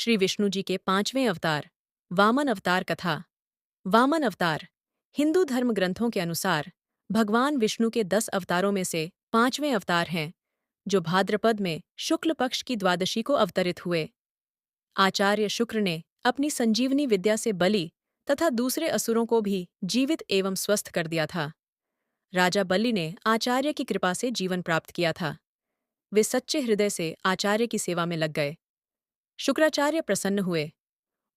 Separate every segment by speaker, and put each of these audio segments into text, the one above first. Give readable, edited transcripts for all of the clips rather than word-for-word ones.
Speaker 1: श्री विष्णु जी के 5वें अवतार वामन अवतार कथा। वामन अवतार हिंदू धर्म ग्रंथों के अनुसार भगवान विष्णु के 10 अवतारों में से 5वें अवतार हैं, जो भाद्रपद में शुक्ल पक्ष की द्वादशी को अवतरित हुए। आचार्य शुक्र ने अपनी संजीवनी विद्या से बलि तथा दूसरे असुरों को भी जीवित एवं स्वस्थ कर दिया था। राजा बलि ने आचार्य की कृपा से जीवन प्राप्त किया था। वे सच्चे हृदय से आचार्य की सेवा में लग गए। शुक्राचार्य प्रसन्न हुए।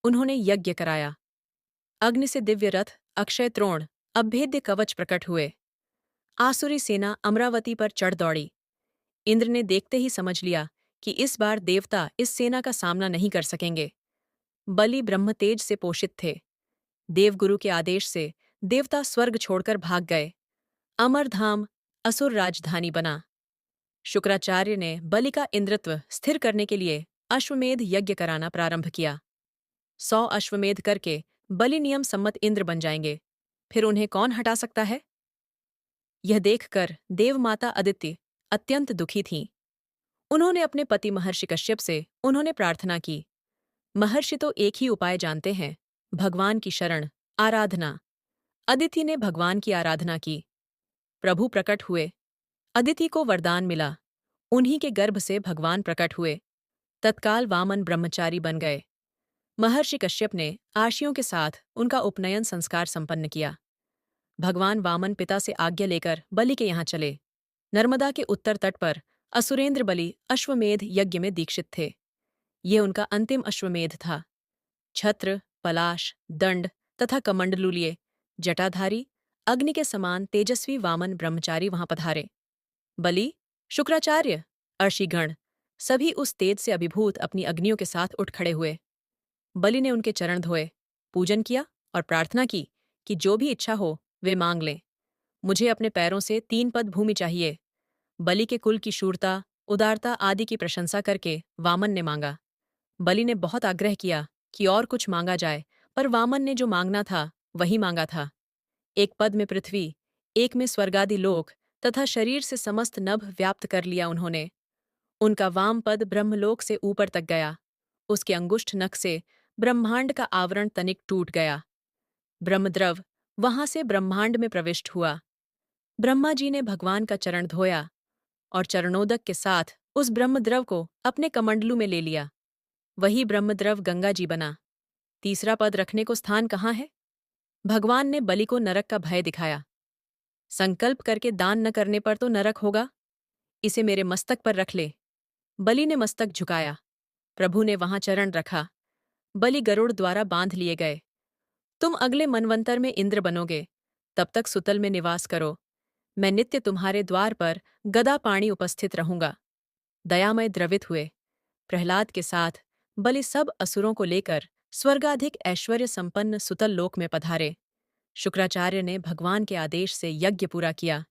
Speaker 1: उन्होंने यज्ञ कराया। अग्नि से दिव्य रथ, अक्षय त्रोण, अभेद्य कवच प्रकट हुए। आसुरी सेना अमरावती पर चढ़ दौड़ी। इंद्र ने देखते ही समझ लिया कि इस बार देवता इस सेना का सामना नहीं कर सकेंगे। बलि ब्रह्मतेज से पोषित थे। देवगुरु के आदेश से देवता स्वर्ग छोड़कर भाग गए। अमरधाम असुर राजधानी बना। शुक्राचार्य ने बलि का इंद्रत्व स्थिर करने के लिए अश्वमेध यज्ञ कराना प्रारंभ किया। 100 अश्वमेध करके बलि नियम सम्मत इंद्र बन जाएंगे, फिर उन्हें कौन हटा सकता है? यह देखकर देवमाता अदिति अत्यंत दुखी थीं। उन्होंने अपने पति महर्षि कश्यप से उन्होंने प्रार्थना की। महर्षि तो एक ही उपाय जानते हैं, भगवान की शरण, आराधना। अदिति ने भगवान की आराधना की। प्रभु प्रकट हुए। अदिति को वरदान मिला। उन्हीं के गर्भ से भगवान प्रकट हुए। तत्काल वामन ब्रह्मचारी बन गए। महर्षि कश्यप ने आर्षियों के साथ उनका उपनयन संस्कार संपन्न किया। भगवान वामन पिता से आज्ञा लेकर बलि के यहाँ चले। नर्मदा के उत्तर तट पर असुरेंद्र बलि अश्वमेध यज्ञ में दीक्षित थे। ये उनका अंतिम अश्वमेध था। छत्र, पलाश, दंड तथा कमंडलू लिए जटाधारी अग्नि के समान तेजस्वी वामन ब्रह्मचारी वहां पधारे। बलि, शुक्राचार्य, अर्षिगण सभी उस तेज से अभिभूत अपनी अग्नियों के साथ उठ खड़े हुए। बलि ने उनके चरण धोए, पूजन किया और प्रार्थना की कि जो भी इच्छा हो वे मांग लें। मुझे अपने पैरों से 3 पद भूमि चाहिए। बलि के कुल की शूरता, उदारता आदि की प्रशंसा करके वामन ने मांगा। बलि ने बहुत आग्रह किया कि और कुछ मांगा जाए, पर वामन ने जो मांगना था वही मांगा था। 1 पद में पृथ्वी, 1 में स्वर्गादि लोक तथा शरीर से समस्त नभ व्याप्त कर लिया उन्होंने। उनका वाम पद ब्रह्मलोक से ऊपर तक गया। उसके अंगुष्ठ नख से ब्रह्मांड का आवरण तनिक टूट गया। ब्रह्मद्रव वहां से ब्रह्मांड में प्रविष्ट हुआ। ब्रह्मा जी ने भगवान का चरण धोया और चरणोदक के साथ उस ब्रह्मद्रव को अपने कमंडलू में ले लिया। वही ब्रह्मद्रव गंगा जी बना। तीसरा पद रखने को स्थान कहाँ है? भगवान ने बलि को नरक का भय दिखाया। संकल्प करके दान न करने पर तो नरक होगा। इसे मेरे मस्तक पर रख ले। बलि ने मस्तक झुकाया। प्रभु ने वहां चरण रखा। बलि गरुड़ द्वारा बांध लिए गए। तुम अगले मनवंतर में इंद्र बनोगे, तब तक सुतल में निवास करो। मैं नित्य तुम्हारे द्वार पर गदा पाणी उपस्थित रहूंगा। दयामय द्रवित हुए। प्रहलाद के साथ बलि सब असुरों को लेकर स्वर्गाधिक ऐश्वर्य संपन्न सुतल लोक में पधारे। शुक्राचार्य ने भगवान के आदेश से यज्ञ पूरा किया।